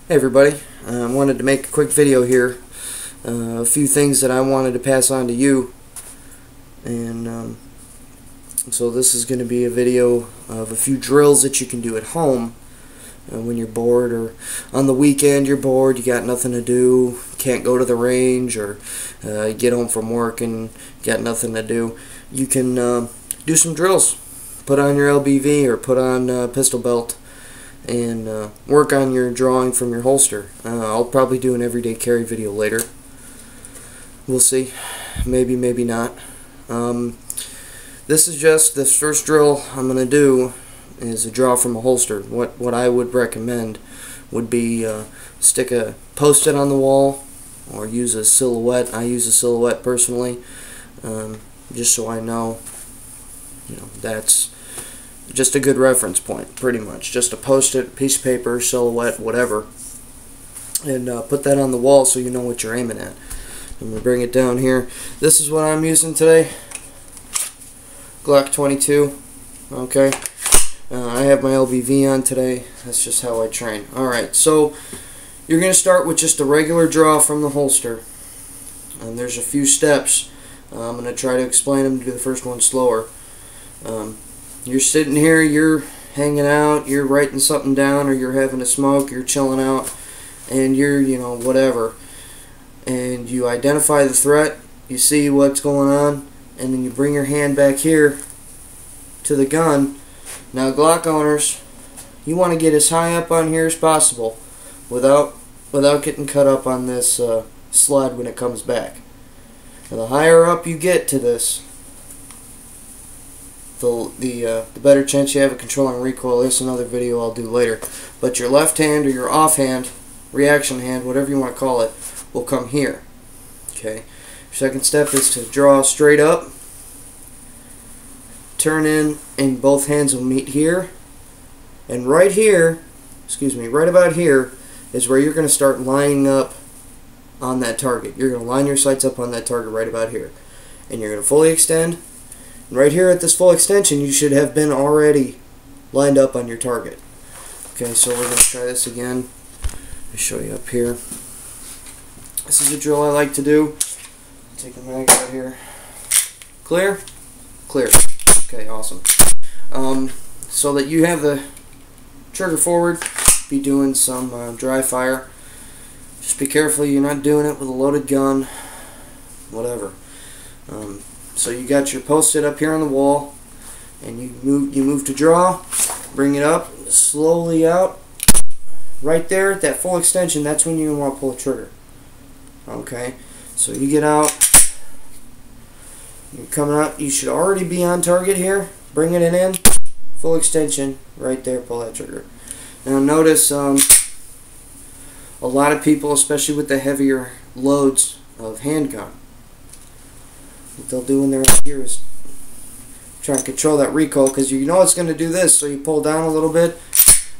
Hey everybody, I wanted to make a quick video here. A few things that I wanted to pass on to you, and so this is going to be a video of a few drills that you can do at home when you're bored, or on the weekend you're bored, you got nothing to do, can't go to the range, or you get home from work and got nothing to do. You can do some drills. Put on your LBV or put on a pistol belt and work on your drawing from your holster. I'll probably do an everyday carry video later. We'll see. Maybe, maybe not. This first drill I'm going to do is a draw from a holster. What I would recommend would be stick a post-it on the wall or use a silhouette. I use a silhouette personally, just so I know, that's just a good reference point, pretty much. Just a post-it, piece of paper, silhouette, whatever, and put that on the wall so you know what you're aiming at. I'm going to bring it down here. This is what I'm using today. Glock 22. Okay. I have my LBV on today. That's just how I train. Alright, so you're going to start with just a regular draw from the holster. And there's a few steps. I'm going to try to explain them, do the first one slower. You're sitting here, you're hanging out, you're writing something down, or you're having a smoke, you're chilling out, and you're, whatever. And you identify the threat, you see what's going on, and then you bring your hand back here to the gun. Now, Glock owners, you want to get as high up on here as possible without getting cut up on this sled when it comes back. Now, the higher up you get to this, the better chance you have of controlling recoil. There's another video I'll do later. But your left hand or your offhand, reaction hand, whatever you want to call it, will come here. Okay. Your second step is to draw straight up, turn in, and both hands will meet here. And right here, right about here, is where you're going to start lining up on that target. You're going to line your sights up on that target right about here. And you're going to fully extend. And right here at this full extension, you should have been already lined up on your target. Okay, so we're going to try this again. Let me show you up here. This is a drill I like to do. Take the mag out here. Clear? Clear. Okay, awesome. So that you have the trigger forward, be doing some dry fire. Just be careful you're not doing it with a loaded gun, whatever. So you got your post-it up here on the wall, and you move to draw, bring it up, slowly out. Right there at that full extension, that's when you want to pull the trigger. Okay, so you get out, you're coming out, you should already be on target here, bringing it in, full extension, right there, pull that trigger. Now notice a lot of people, especially with the heavier loads of handgun, what they'll do when they're up here is try and control that recoil, because you know it's going to do this, so you pull down a little bit.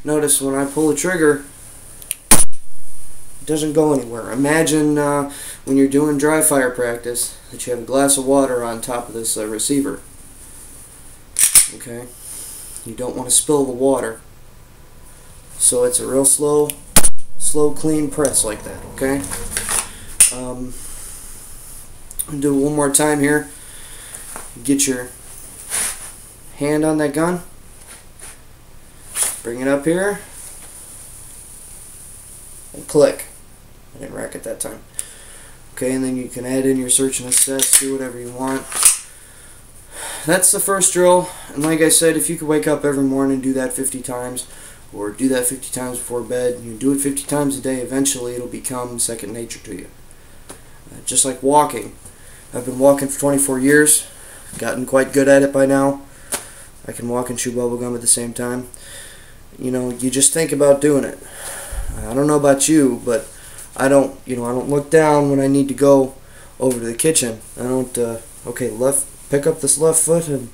Notice when I pull the trigger, it doesn't go anywhere. Imagine when you're doing dry fire practice that you have a glass of water on top of this receiver. Okay? You don't want to spill the water. So it's a real slow, clean press like that. Okay? I'll do it one more time here. Get your hand on that gun. Bring it up here. And click. I didn't rack it that time. Okay, and then you can add in your search and assess, do whatever you want. That's the first drill. And like I said, if you could wake up every morning and do that 50 times, or do that 50 times before bed, you do it 50 times a day, eventually it'll become second nature to you. Just like walking. I've been walking for 24 years, gotten quite good at it by now. I can walk and chew bubble gum at the same time. You just think about doing it. I don't know about you, but I don't look down when I need to go over to the kitchen. I don't, okay, pick up this left foot and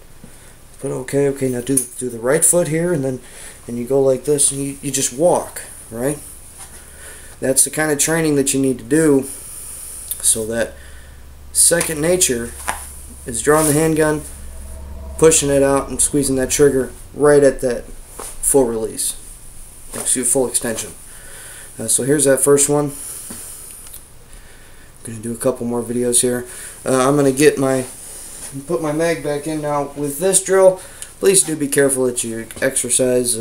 put, okay, now do the right foot here, and then you go like this, and you just walk, right? That's the kind of training that you need to do, so that second nature is drawing the handgun, pushing it out, and squeezing that trigger right at that full release. Full extension. So here's that first one. I'm going to do a couple more videos here. I'm going to put my mag back in now. With this drill, please do be careful that you exercise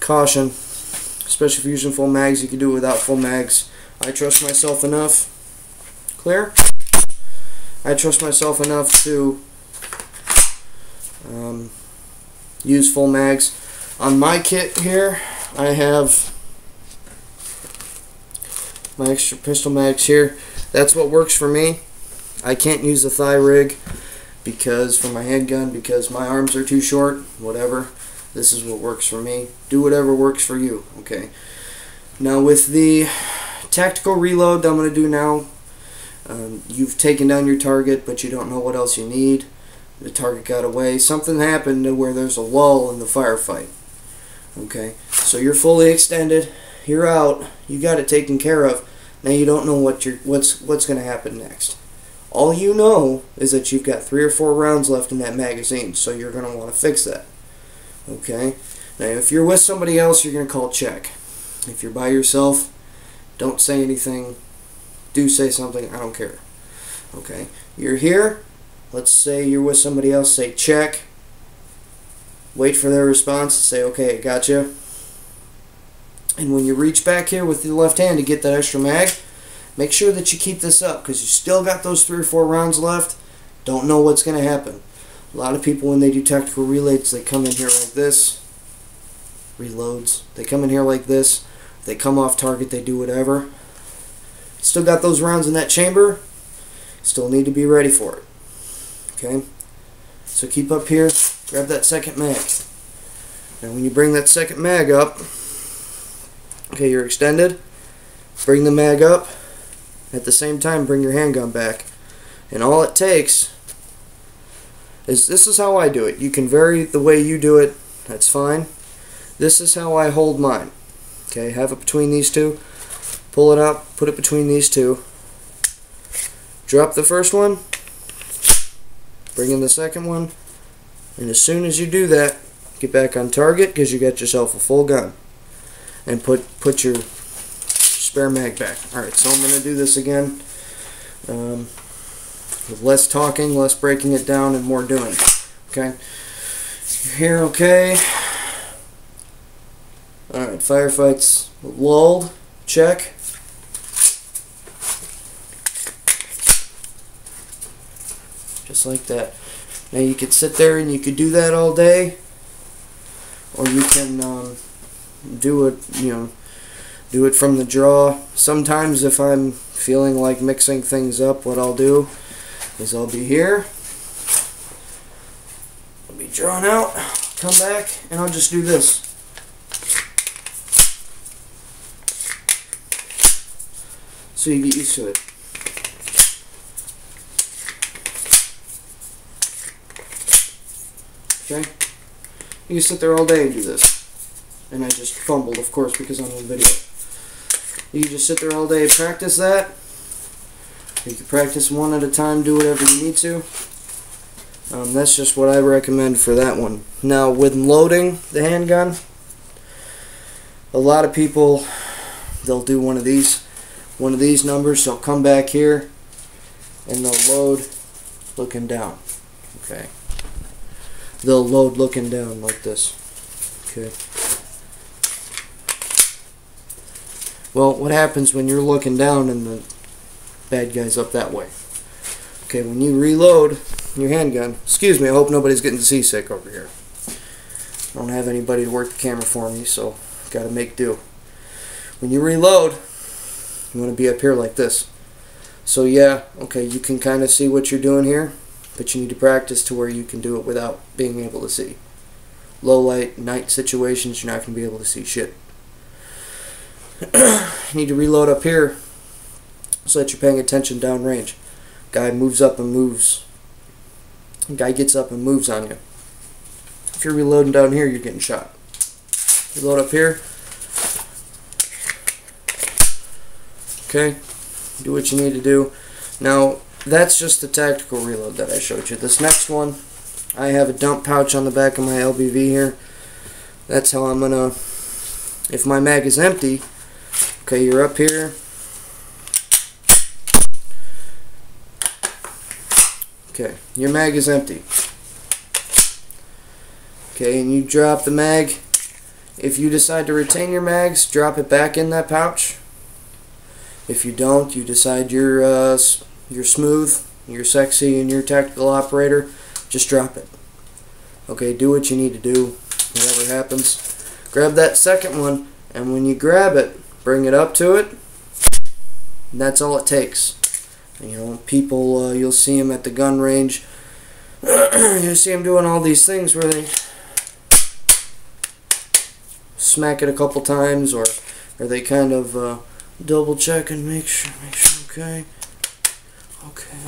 caution, especially if you're using full mags. You can do it without full mags. I trust myself enough. Clear? I trust myself enough to use full mags. On my kit here, I have my extra pistol mags here. That's what works for me. I can't use a thigh rig for my handgun because my arms are too short. Whatever. This is what works for me. Do whatever works for you. Okay. Now with the tactical reload that I'm going to do now, you've taken down your target, but you don't know what else you need. The target got away. Something happened to where there's a lull in the firefight. Okay, so you're fully extended. You're out. You got it taken care of. Now you don't know what's going to happen next. All you know is that you've got 3 or 4 rounds left in that magazine, so you're going to want to fix that. Okay. Now, if you're with somebody else, you're going to call check. If you're by yourself, don't say anything. Do say something. I don't care. Okay. You're here. Let's say you're with somebody else. Say check. Wait for their response. Say, okay, I got you. And when you reach back here with your left hand to get that extra mag, make sure that you keep this up because you still got those 3 or 4 rounds left. Don't know what's going to happen. A lot of people, when they do tactical reloads, they come in here like this. Reloads. They come in here like this. They come off target. They do whatever. Still got those rounds in that chamber. Still need to be ready for it. Okay? So keep up here. Grab that second mag. Now when you bring that second mag up, okay, you're extended. Bring the mag up. At the same time, bring your handgun back. And all it takes is, this is how I do it. You can vary the way you do it. That's fine. This is how I hold mine. Okay, have it between these two. Pull it up, put it between these two. Drop the first one. Bring in the second one. And as soon as you do that, get back on target because you got yourself a full gun. And put your spare mag back. Alright, so I'm going to do this again. With less talking, less breaking it down, and more doing. Okay? You're here, okay? Alright, firefight's lulled. Check. Just like that. Now you could sit there and you could do that all day, or you can do it from the draw. Sometimes if I'm feeling like mixing things up, what I'll do is I'll be here, I'll be drawn out, come back, and I'll just do this. So you get used to it. Okay? You can sit there all day and do this. And I just fumbled, of course, because I'm on video. You can just sit there all day and practice that. You can practice one at a time, do whatever you need to. That's just what I recommend for that one. Now, with loading the handgun, a lot of people, they'll do one of these numbers. They'll come back here and they'll load looking down. Okay. They'll load looking down like this. Okay. Well, what happens when you're looking down and the bad guy's up that way? Okay, when you reload your handgun, excuse me, I hope nobody's getting seasick over here. I don't have anybody to work the camera for me, so gotta make do. When you reload, you want to be up here like this. So yeah, okay, you can kind of see what you're doing here, but you need to practice to where you can do it without being able to see. Low light, night situations, you're not going to be able to see shit. You need to reload up here so that you're paying attention downrange. Guy moves up and moves. Guy gets up and moves on you. If you're reloading down here, you're getting shot. Reload up here. Okay, do what you need to do. Now, that's just the tactical reload that I showed you. This next one, I have a dump pouch on the back of my LBV here. That's how I'm going to if my mag is empty, okay, you're up here. Okay, your mag is empty. Okay, and you drop the mag. If you decide to retain your mags, drop it back in that pouch. If you don't, you decide you're smooth, you're sexy, and you're a tactical operator, just drop it. Okay, do what you need to do, whatever happens. Grab that second one, and when you grab it, bring it up to it. And that's all it takes. And, you know, people, you'll see them at the gun range. You'll see them doing all these things where they smack it a couple times, or they kind of double check and make sure, okay,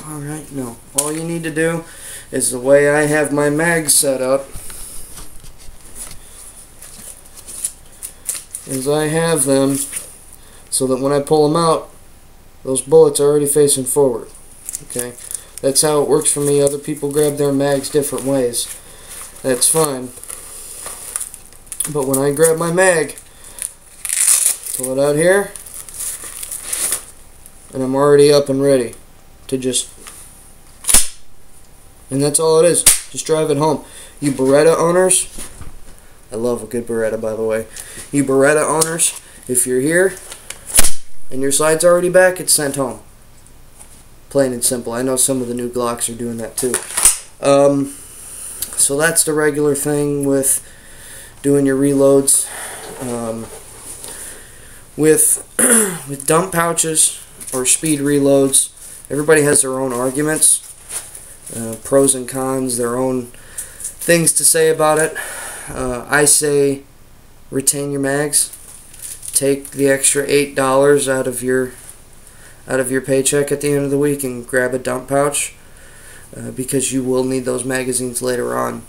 alright. No, all you need to do is the way I have my mags set up is I have them so that when I pull them out, those bullets are already facing forward. Okay, that's how it works for me. Other people grab their mags different ways. That's fine. But when I grab my mag, pull it out here, and I'm already up and ready to just, and that's all it is. Just drive it home. You Beretta owners, I love a good Beretta, by the way. You Beretta owners, if you're here and your side's already back, it's sent home. Plain and simple. I know some of the new Glocks are doing that too. So that's the regular thing with doing your reloads. With dump pouches or speed reloads, everybody has their own arguments, pros and cons, their own things to say about it. I say retain your mags. Take the extra $8 out of your paycheck at the end of the week and grab a dump pouch, because you will need those magazines later on.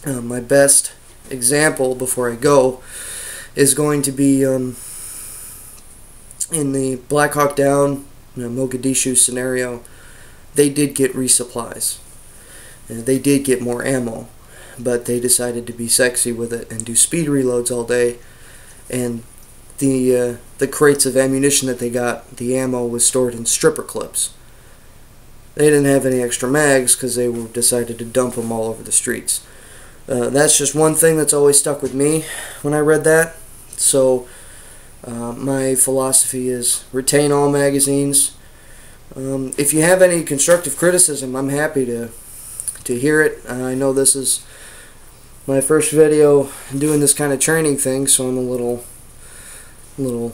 My best example before I go is going to be in the Black Hawk Down, Mogadishu scenario. They did get resupplies, and they did get more ammo, but they decided to be sexy with it and do speed reloads all day, and the crates of ammunition that they got, the ammo was stored in stripper clips. They didn't have any extra mags because they decided to dump them all over the streets. That's just one thing that's always stuck with me when I read that. So my philosophy is retain all magazines. If you have any constructive criticism, I'm happy to hear it. I know this is my first video doing this kind of training thing, so I'm a little not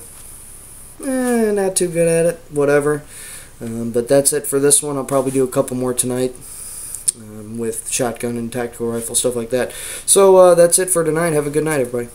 too good at it, whatever. But that's it for this one. I'll probably do a couple more tonight with shotgun and tactical rifle, stuff like that. So that's it for tonight. Have a good night, everybody.